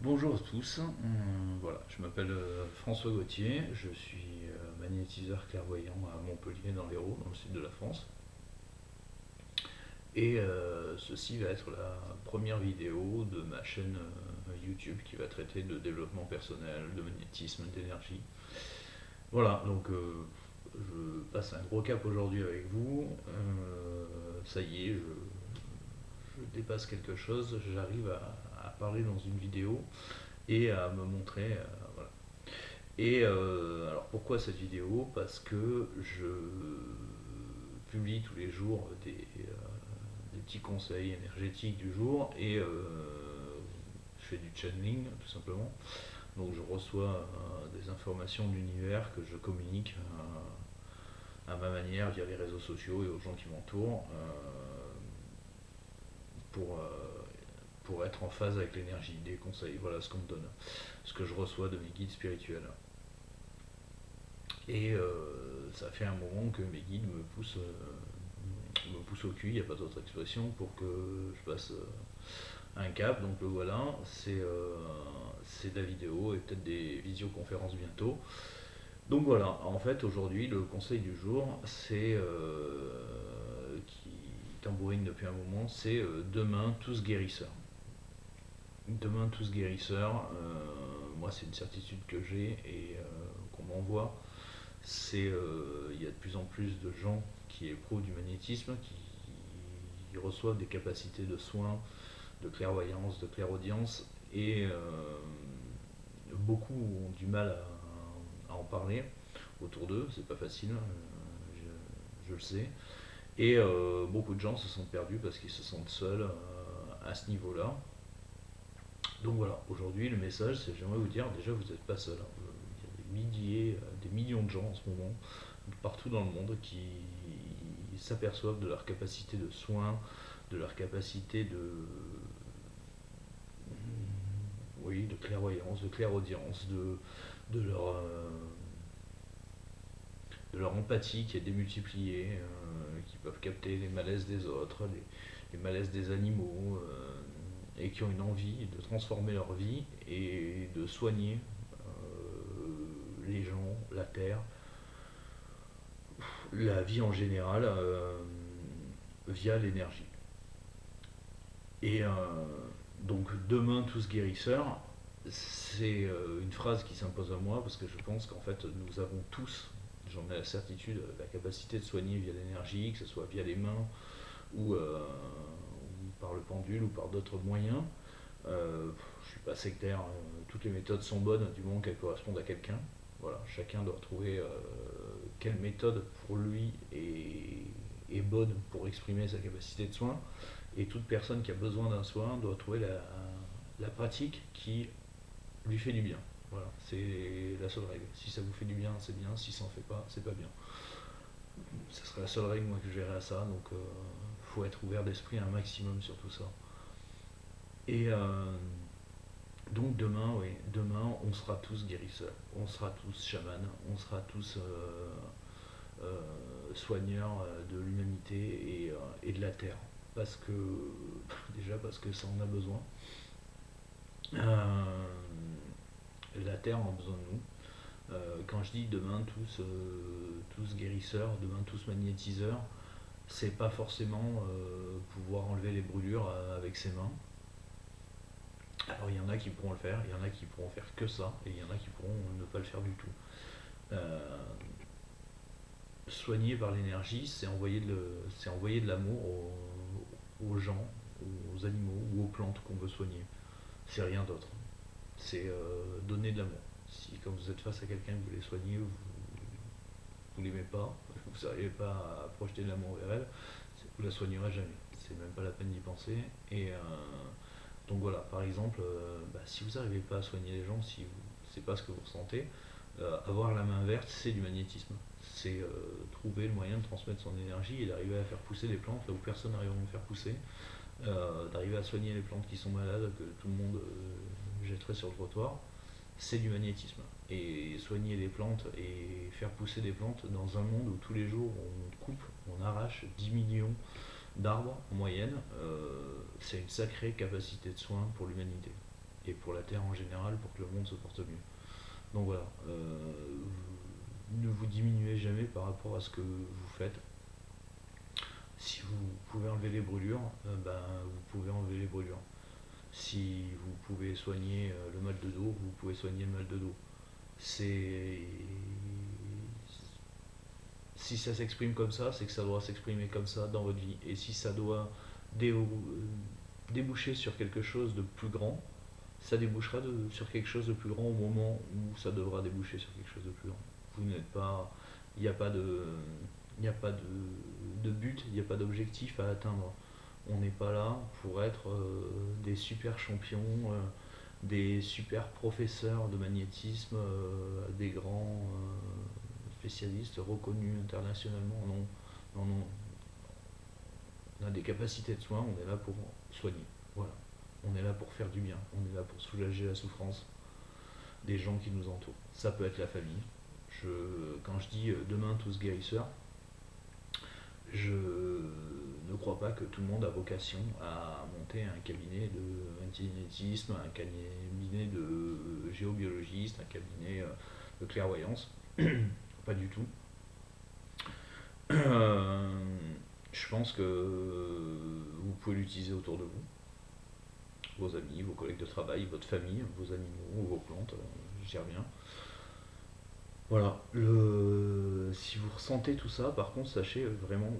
Bonjour à tous. Voilà, je m'appelle François Gauthier, je suis magnétiseur clairvoyant à Montpellier dans l'Hérault, dans le sud de la France. Et ceci va être la première vidéo de ma chaîne YouTube qui va traiter de développement personnel, de magnétisme, d'énergie. Voilà, donc je passe un gros cap aujourd'hui avec vous. Ça y est, je dépasse quelque chose, j'arrive à parler dans une vidéo et à me montrer. Voilà. Et alors pourquoi cette vidéo? Parce que je publie tous les jours des petits conseils énergétiques du jour et je fais du channeling tout simplement. Donc je reçois des informations de l'univers que je communique à ma manière via les réseaux sociaux et aux gens qui m'entourent pour, pour être en phase avec l'énergie, des conseils. Voilà ce qu'on me donne, ce que je reçois de mes guides spirituels. Et ça fait un moment que mes guides me poussent au cul, il n'y a pas d'autre expression, pour que je passe un cap. Donc le voilà, c'est de la vidéo et peut-être des visioconférences bientôt. Donc voilà, en fait aujourd'hui le conseil du jour, c'est qui tambourine depuis un moment, c'est demain tous guérisseurs. Demain tous guérisseurs, moi c'est une certitude que j'ai et qu'on m'envoie. C'est il y a de plus en plus de gens qui éprouvent du magnétisme, qui reçoivent des capacités de soins, de clairvoyance, de clairaudience, et beaucoup ont du mal à en parler autour d'eux, c'est pas facile, je le sais, et beaucoup de gens se sont perdus parce qu'ils se sentent seuls à ce niveau-là. Donc voilà, aujourd'hui le message c'est j'aimerais vous dire déjà vous n'êtes pas seul, hein. Il y a des milliers, des millions de gens en ce moment, partout dans le monde, qui s'aperçoivent de leur capacité de soins, de leur capacité oui, de clairvoyance, de clairaudience, de leur empathie qui est démultipliée, qui peuvent capter les malaises des autres, les malaises des animaux, et qui ont une envie de transformer leur vie et de soigner les gens, la terre, la vie en général, via l'énergie. Et donc demain tous guérisseurs, c'est une phrase qui s'impose à moi parce que je pense qu'en fait nous avons tous, j'en ai la certitude, la capacité de soigner via l'énergie, que ce soit via les mains ou par le pendule ou par d'autres moyens. Je suis pas sectaire, toutes les méthodes sont bonnes du moment qu'elles correspondent à quelqu'un. Voilà, chacun doit trouver quelle méthode pour lui est bonne pour exprimer sa capacité de soin. Et toute personne qui a besoin d'un soin doit trouver la pratique qui lui fait du bien. Voilà, c'est la seule règle. Si ça vous fait du bien, c'est bien. Si ça en fait pas, c'est pas bien. Ce serait la seule règle moi que je verrais à ça. Donc, faut être ouvert d'esprit un maximum sur tout ça. Et donc demain, oui, demain, on sera tous guérisseurs, on sera tous chamans, on sera tous soigneurs de l'humanité et de la terre. Parce que, déjà parce que ça en a besoin. Euh, la terre a besoin de nous. Quand je dis demain tous guérisseurs, demain tous magnétiseurs, c'est pas forcément pouvoir enlever les brûlures avec ses mains. Alors il y en a qui pourront le faire, il y en a qui pourront faire que ça, et il y en a qui pourront ne pas le faire du tout. Euh, Soigner par l'énergie, c'est envoyer de l'amour aux gens, aux animaux ou aux plantes qu'on veut soigner. C'est rien d'autre. C'est donner de l'amour. Si quand vous êtes face à quelqu'un que vous voulez soigner, vous l'aimez pas, vous n'arrivez pas à projeter de l'amour vers elle, vous la soignerez jamais. C'est même pas la peine d'y penser. Et donc voilà, par exemple, si vous n'arrivez pas à soigner les gens, si c'est pas ce que vous ressentez, avoir la main verte, c'est du magnétisme. C'est trouver le moyen de transmettre son énergie et d'arriver à faire pousser les plantes là où personne n'arrive à me faire pousser, d'arriver à soigner les plantes qui sont malades, que tout le monde jetterait sur le trottoir. C'est du magnétisme. Et soigner les plantes et faire pousser des plantes dans un monde où tous les jours on coupe, on arrache 10 millions d'arbres en moyenne, c'est une sacrée capacité de soin pour l'humanité. et pour la Terre en général, pour que le monde se porte mieux. Donc voilà, ne vous diminuez jamais par rapport à ce que vous faites. Si vous pouvez enlever les brûlures, ben, vous pouvez enlever les brûlures. Si vous pouvez soigner le mal de dos, vous pouvez soigner le mal de dos. C'est Si ça s'exprime comme ça, c'est que ça doit s'exprimer comme ça dans votre vie. Et si ça doit déboucher sur quelque chose de plus grand, ça débouchera sur quelque chose de plus grand au moment où ça devra déboucher sur quelque chose de plus grand. Vous n'êtes pas, il n'y a pas de, il n'y a pas de but, il n'y a pas d'objectif à atteindre. On n'est pas là pour être des super champions, des super professeurs de magnétisme, des grands spécialistes reconnus internationalement. Non, non, non. On a des capacités de soins, on est là pour soigner. Voilà. On est là pour faire du bien, on est là pour soulager la souffrance des gens qui nous entourent. Ça peut être la famille. Quand je dis demain tous guérisseurs, je ne crois pas que tout le monde a vocation à monter un cabinet de magnétisme, un cabinet de géobiologiste, un cabinet de clairvoyance. Pas du tout. Je pense que vous pouvez l'utiliser autour de vous. Vos amis, vos collègues de travail, votre famille, vos animaux, vos plantes, j'y reviens. Voilà, si vous ressentez tout ça, par contre, sachez vraiment,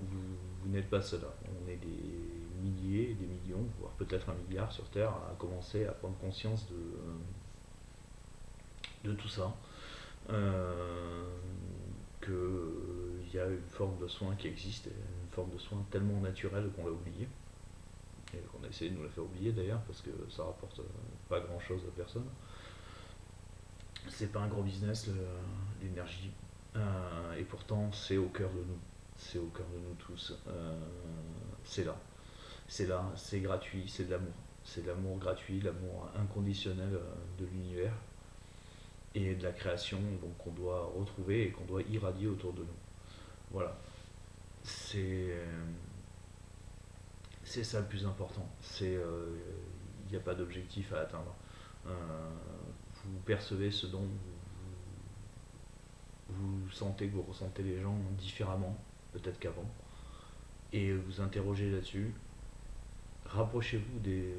vous n'êtes pas seul. On est des milliers, des millions, voire peut-être un milliard sur Terre à commencer à prendre conscience de tout ça. Qu'il y a une forme de soin qui existe, une forme de soin tellement naturelle qu'on l'a oublié. Et qu'on a essayé de nous la faire oublier d'ailleurs, parce que ça rapporte pas grand chose à personne. C'est pas un gros business l'énergie, et pourtant c'est au cœur de nous, c'est au cœur de nous tous. C'est là, c'est gratuit, c'est de l'amour gratuit, l'amour inconditionnel de l'univers et de la création, donc qu'on doit retrouver et qu'on doit irradier autour de nous. Voilà, c'est c'est ça le plus important. Il n'y a pas d'objectif à atteindre. Euh, vous percevez ce dont vous sentez que vous ressentez les gens différemment, peut-être qu'avant, et vous interrogez là-dessus. Rapprochez-vous des.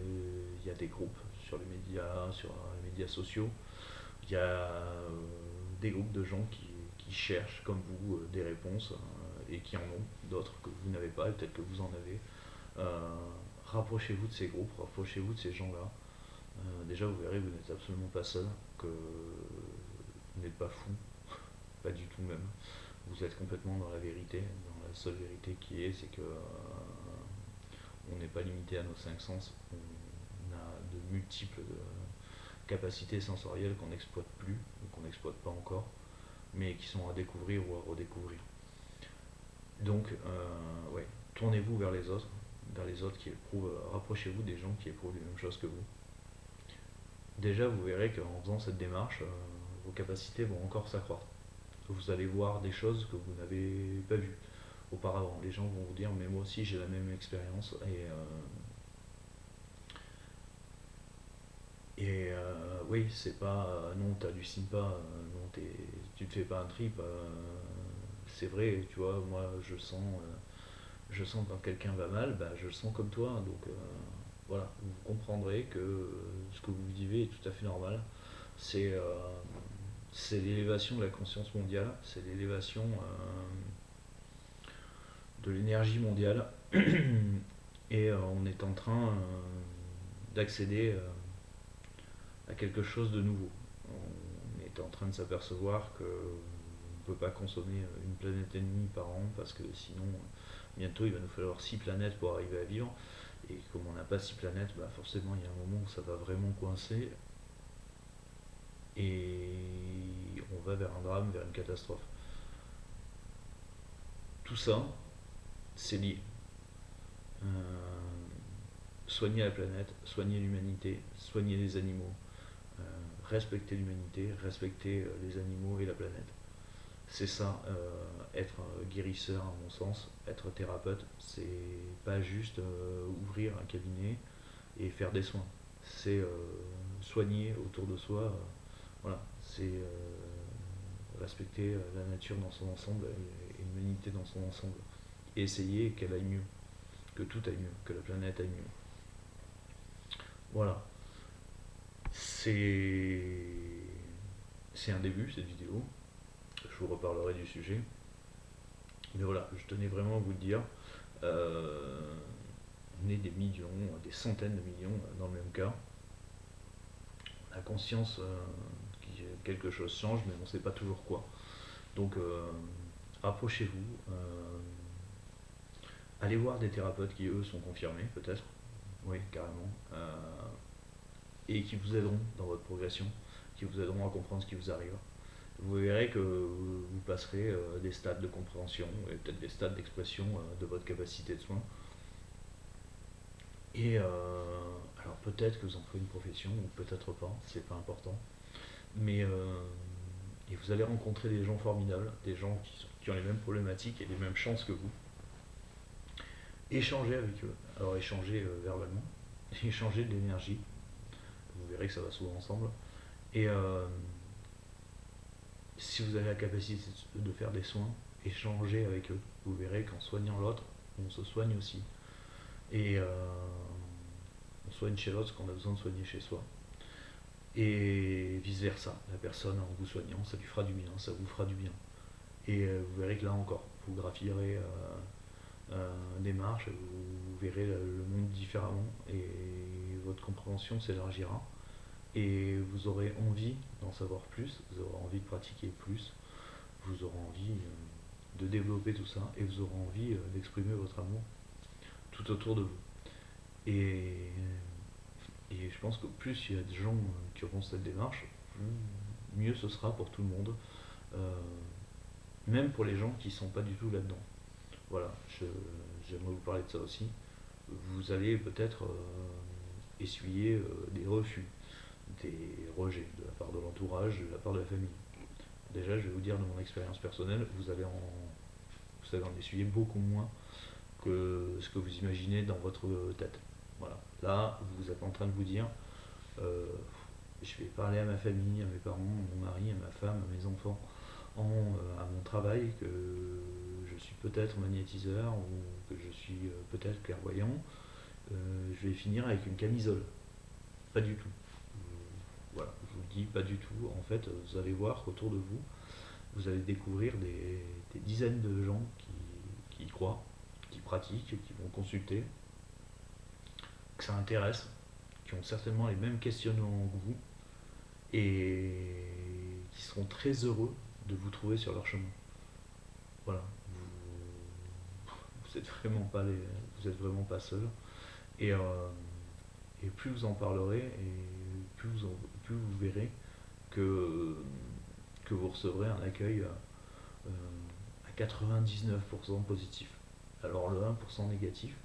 Il y a des groupes sur les médias sociaux. Il y a des groupes de gens qui cherchent, comme vous, des réponses et qui en ont d'autres que vous n'avez pas et peut-être que vous en avez. Euh, Rapprochez-vous de ces groupes, rapprochez-vous de ces gens-là. Déjà, vous verrez, vous n'êtes absolument pas seul, que vous n'êtes pas fou, pas du tout même. Vous êtes complètement dans la vérité, dans la seule vérité qui est, c'est que on n'est pas limité à nos cinq sens. On a de multiples capacités sensorielles qu'on n'exploite plus, ou qu'on n'exploite pas encore, mais qui sont à découvrir ou à redécouvrir. Donc, ouais, tournez-vous vers les autres qui éprouvent, rapprochez-vous des gens qui éprouvent les mêmes choses que vous. Déjà, vous verrez qu'en faisant cette démarche, vos capacités vont encore s'accroître. Vous allez voir des choses que vous n'avez pas vues auparavant. Les gens vont vous dire, mais moi aussi j'ai la même expérience oui, c'est pas non, t'hallucines pas, non, tu te fais pas un trip. C'est vrai, tu vois, moi je sens quand quelqu'un va mal, bah, je le sens comme toi. Donc voilà, vous comprendrez que ce que vous vivez est tout à fait normal. C'est c'est l'élévation de la conscience mondiale, c'est l'élévation de l'énergie mondiale. Et on est en train d'accéder à quelque chose de nouveau. On est en train de s'apercevoir qu'on ne peut pas consommer une planète et demie par an parce que sinon, bientôt, il va nous falloir 6 planètes pour arriver à vivre. Et comme on n'a pas 6 planètes, bah forcément, il y a un moment où ça va vraiment coincer et on va vers un drame, vers une catastrophe. Tout ça, c'est lié. Euh, Soigner la planète, soigner l'humanité, soigner les animaux, euh, respecter l'humanité, respecter les animaux et la planète. C'est ça, être guérisseur à mon sens, être thérapeute, c'est pas juste ouvrir un cabinet et faire des soins. C'est soigner autour de soi. Voilà, c'est respecter la nature dans son ensemble et l'humanité dans son ensemble. Et essayer qu'elle aille mieux, que tout aille mieux, que la planète aille mieux. Voilà. C'est un début cette vidéo. Je vous reparlerai du sujet. Mais voilà, je tenais vraiment à vous le dire. On est des millions, des centaines de millions dans le même cas. On a conscience que quelque chose change, mais on ne sait pas toujours quoi. Donc rapprochez-vous. Allez voir des thérapeutes qui eux sont confirmés peut-être. Oui, carrément. Et qui vous aideront dans votre progression, qui vous aideront à comprendre ce qui vous arrive. Vous verrez que vous passerez des stades de compréhension et peut-être des stades d'expression de votre capacité de soin. Et alors peut-être que vous en ferez une profession, ou peut-être pas, c'est pas important. Mais et vous allez rencontrer des gens formidables, des gens qui ont les mêmes problématiques et les mêmes chances que vous. Échangez avec eux. Alors échangez verbalement, échangez de l'énergie. Vous verrez que ça va souvent ensemble. Et si vous avez la capacité de faire des soins, échangez avec eux. Vous verrez qu'en soignant l'autre, on se soigne aussi. Et on soigne chez l'autre ce qu'on a besoin de soigner chez soi. Et vice versa, la personne en vous soignant, ça lui fera du bien, ça vous fera du bien. Et vous verrez que là encore, vous graphierez des marches, vous verrez le monde différemment et votre compréhension s'élargira. Et vous aurez envie d'en savoir plus, vous aurez envie de pratiquer plus, vous aurez envie de développer tout ça et vous aurez envie d'exprimer votre amour tout autour de vous. Et je pense que plus il y a des gens qui auront cette démarche, mieux ce sera pour tout le monde, même pour les gens qui ne sont pas du tout là-dedans. Voilà, j'aimerais vous parler de ça aussi. Vous allez peut-être essuyer des refus, des rejets de la part de l'entourage, de la part de la famille. Déjà, je vais vous dire de mon expérience personnelle, vous allez en essuyer beaucoup moins que ce que vous imaginez dans votre tête. Voilà. Là, vous êtes en train de vous dire, je vais parler à ma famille, à mes parents, à mon mari, à ma femme, à mes enfants, à mon travail, que je suis peut-être magnétiseur ou que je suis peut-être clairvoyant. Je vais finir avec une camisole. Pas du tout. Voilà, je vous le dis, pas du tout. En fait, vous allez voir qu'autour de vous, vous allez découvrir des dizaines de gens qui y croient, qui pratiquent, qui vont consulter, que ça intéresse, qui ont certainement les mêmes questionnements que vous et qui seront très heureux de vous trouver sur leur chemin. Voilà, vous êtes vraiment pas seul. Et, plus vous en parlerez et plus vous verrez que vous recevrez un accueil à 99% positif. Alors le 1% négatif,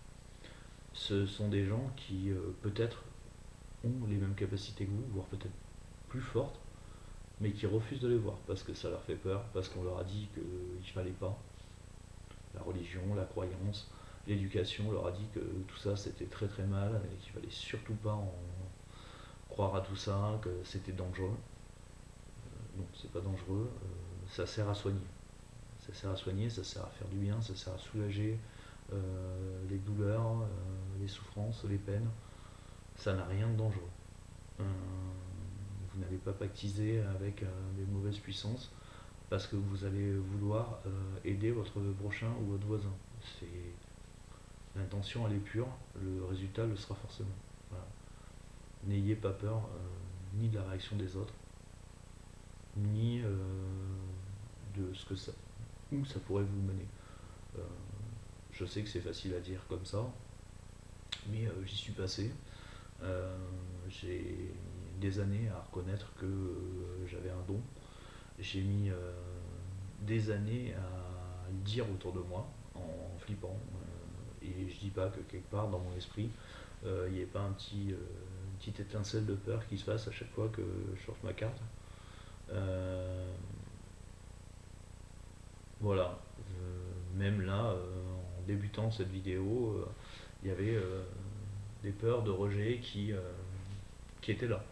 ce sont des gens qui peut-être ont les mêmes capacités que vous, voire peut-être plus fortes, mais qui refusent de les voir parce que ça leur fait peur, parce qu'on leur a dit qu'il ne fallait pas. La religion, la croyance, l'éducation leur a dit que tout ça c'était très très mal et qu'il fallait surtout pas en croire à tout ça, que c'était dangereux. Non, c'est pas dangereux, ça sert à soigner. Ça sert à soigner, ça sert à faire du bien, ça sert à soulager les douleurs, les souffrances, les peines. Ça n'a rien de dangereux. Vous n'allez pas pactiser avec des mauvaises puissances parce que vous allez vouloir aider votre prochain ou votre voisin. L'intention elle est pure, le résultat le sera forcément. Voilà. N'ayez pas peur ni de la réaction des autres, ni de ce que ça, où ça pourrait vous mener. Je sais que c'est facile à dire comme ça, mais j'y suis passé. J'ai mis des années à reconnaître que j'avais un don. J'ai mis des années à le dire autour de moi en flippant. Et je dis pas que quelque part dans mon esprit, il n'y ait pas une petite étincelle de peur qui se fasse à chaque fois que je change ma carte. Voilà. Même là, en débutant cette vidéo, il y avait des peurs de rejet qui étaient là.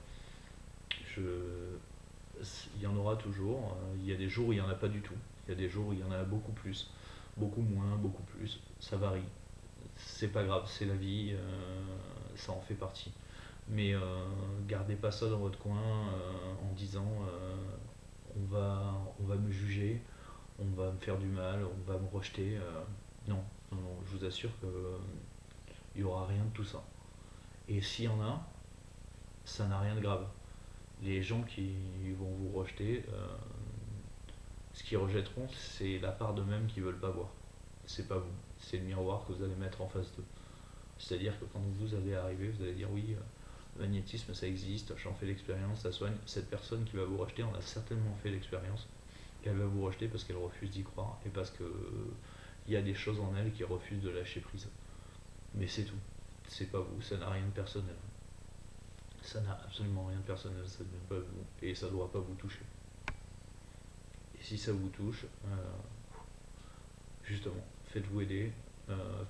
il y en aura toujours. Il y a des jours où il n'y en a pas du tout. Il y a des jours où il y en a beaucoup plus, beaucoup moins, beaucoup plus. Ça varie. C'est pas grave, c'est la vie, ça en fait partie. Mais gardez pas ça dans votre coin en disant on va me juger, on va me faire du mal, on va me rejeter. Non, non, non, je vous assure qu'il n'y aura rien de tout ça. Et s'il y en a, ça n'a rien de grave. Les gens qui vont vous rejeter, ce qu'ils rejetteront, c'est la part d'eux-mêmes qu'ils veulent pas voir. C'est pas vous, c'est le miroir que vous allez mettre en face d'eux. C'est-à-dire que quand vous allez arriver, vous allez dire oui, le magnétisme ça existe, j'en fais l'expérience, ça soigne. Cette personne qui va vous rejeter en a certainement fait l'expérience, qu'elle va vous rejeter parce qu'elle refuse d'y croire et parce que il y a des choses en elle qui refusent de lâcher prise. Mais c'est tout. C'est pas vous, ça n'a rien de personnel. Ça n'a absolument rien de personnel, ça ne vient pas de vous et ça ne doit pas vous toucher. Et si ça vous touche, justement, faites-vous aider,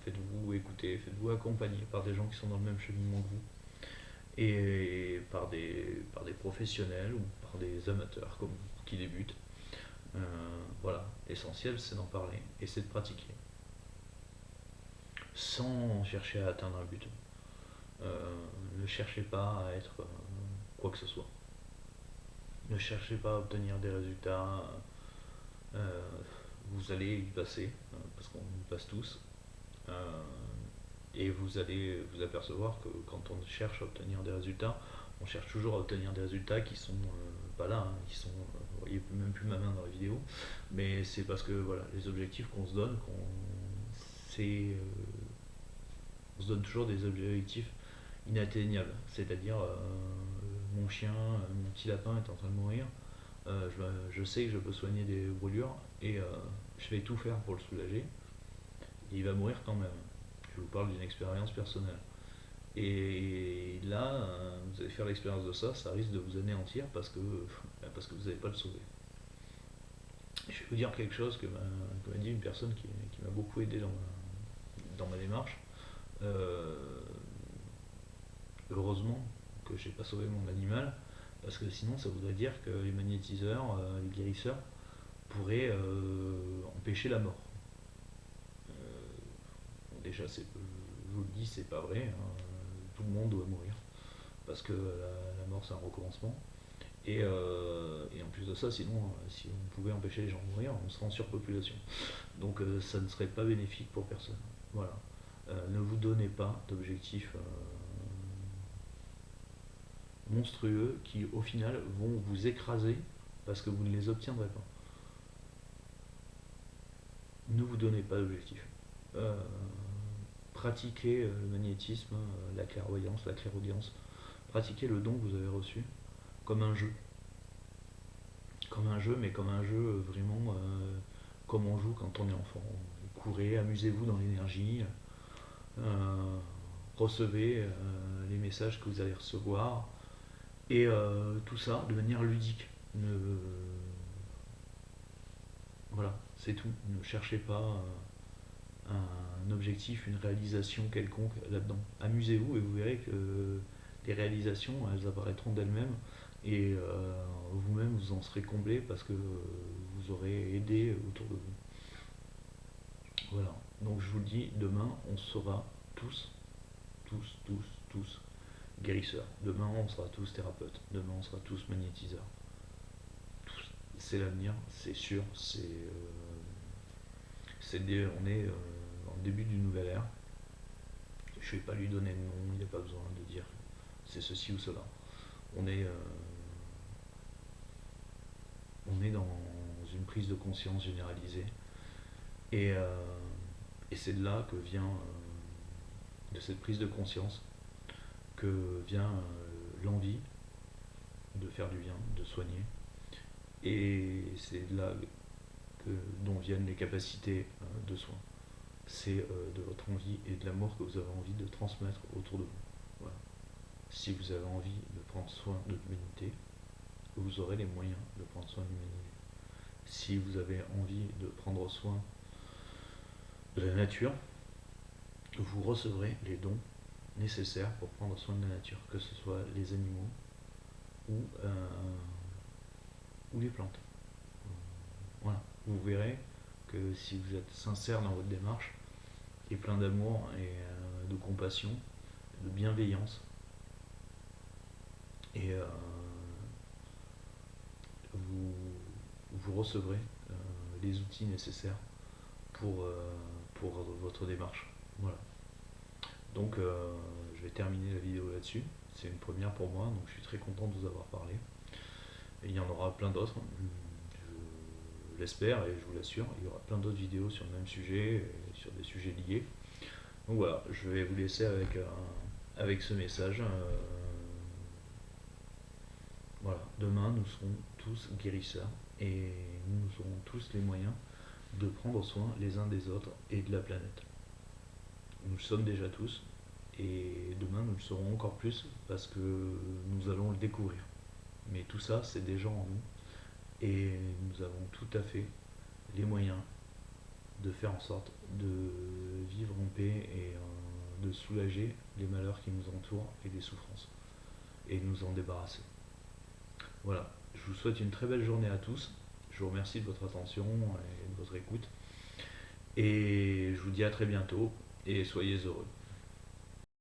faites-vous écouter, faites-vous accompagner par des gens qui sont dans le même cheminement que vous et par des professionnels ou par des amateurs comme vous qui débutent. Voilà, l'essentiel c'est d'en parler et c'est de pratiquer sans chercher à atteindre un but. Ne cherchez pas à être quoi que ce soit. Ne cherchez pas à obtenir des résultats. euh, Vous allez y passer, parce qu'on y passe tous. euh, et vous allez vous apercevoir que quand on cherche à obtenir des résultats, on cherche toujours à obtenir des résultats qui sont pas là, hein, qui sont, vous voyez même plus ma main dans la vidéo, mais c'est parce que voilà, les objectifs qu'on se donne, on se donne toujours des objectifs inatteignables. C'est-à-dire, mon chien, mon petit lapin est en train de mourir, je sais que je peux soigner des brûlures et je vais tout faire pour le soulager. Il va mourir quand même. Je vous parle d'une expérience personnelle. Et là, vous allez faire l'expérience de ça, ça risque de vous anéantir parce que vous n'allez pas le sauver. Je vais vous dire quelque chose que m'a dit une personne qui m'a beaucoup aidé dans ma démarche. Euh, Heureusement que j'ai pas sauvé mon animal, parce que sinon ça voudrait dire que les magnétiseurs, les guérisseurs, pourraient empêcher la mort. Bon, déjà, je vous le dis, c'est pas vrai, hein. Tout le monde doit mourir, parce que la mort c'est un recommencement. Et en plus de ça, sinon, si on pouvait empêcher les gens de mourir, on serait en surpopulation. Donc ça ne serait pas bénéfique pour personne. Voilà. Ne vous donnez pas d'objectifs monstrueux qui au final vont vous écraser parce que vous ne les obtiendrez pas. Ne vous donnez pas d'objectifs. Euh, Pratiquez le magnétisme, la clairvoyance, la clairaudience. Pratiquez le don que vous avez reçu comme un jeu. Comme un jeu, mais comme un jeu vraiment comme on joue quand on est enfant. Courez, amusez-vous dans l'énergie, recevez les messages que vous allez recevoir, et tout ça de manière ludique. Voilà, c'est tout. Ne cherchez pas un objectif, une réalisation quelconque là-dedans. Amusez-vous et vous verrez que les réalisations, elles apparaîtront d'elles-mêmes et vous-même vous en serez comblé parce que vous aurez aidé autour de vous. Voilà, donc je vous le dis, demain on sera tous, tous guérisseurs. Demain on sera tous thérapeutes. Demain on sera tous magnétiseurs. C'est l'avenir, c'est sûr, on est dans le début d'une nouvelle ère. Je ne vais pas lui donner de nom, il n'y a pas besoin de dire c'est ceci ou cela. On est, euh, on est dans une prise de conscience généralisée et, euh, et c'est de là que vient, de cette prise de conscience, que vient l'envie de faire du bien, de soigner. Et c'est là dont viennent les capacités de soins. C'est de votre envie et de l'amour que vous avez envie de transmettre autour de vous. Voilà. Si vous avez envie de prendre soin de l'humanité, vous aurez les moyens de prendre soin de l'humanité. Si vous avez envie de prendre soin de la nature, vous recevrez les dons nécessaires pour prendre soin de la nature, que ce soit les animaux, ou, ou les plantes. Voilà, vous verrez que si vous êtes sincère dans votre démarche et plein d'amour et de compassion, de bienveillance, et vous, vous recevrez les outils nécessaires pour, pour votre démarche. Voilà. Donc je vais terminer la vidéo là-dessus. C'est une première pour moi, donc je suis très content de vous avoir parlé. Et il y en aura plein d'autres, je l'espère et je vous l'assure. Il y aura plein d'autres vidéos sur le même sujet, et sur des sujets liés. Donc voilà, je vais vous laisser avec ce message. Voilà, demain nous serons tous guérisseurs et nous aurons tous les moyens de prendre soin les uns des autres et de la planète. Nous le sommes déjà tous et demain nous le serons encore plus parce que nous allons le découvrir. Mais tout ça, c'est déjà en nous et nous avons tout à fait les moyens de faire en sorte de vivre en paix et de soulager les malheurs qui nous entourent et les souffrances et nous en débarrasser. Voilà, je vous souhaite une très belle journée à tous. Je vous remercie de votre attention et de votre écoute. Et je vous dis à très bientôt et soyez heureux.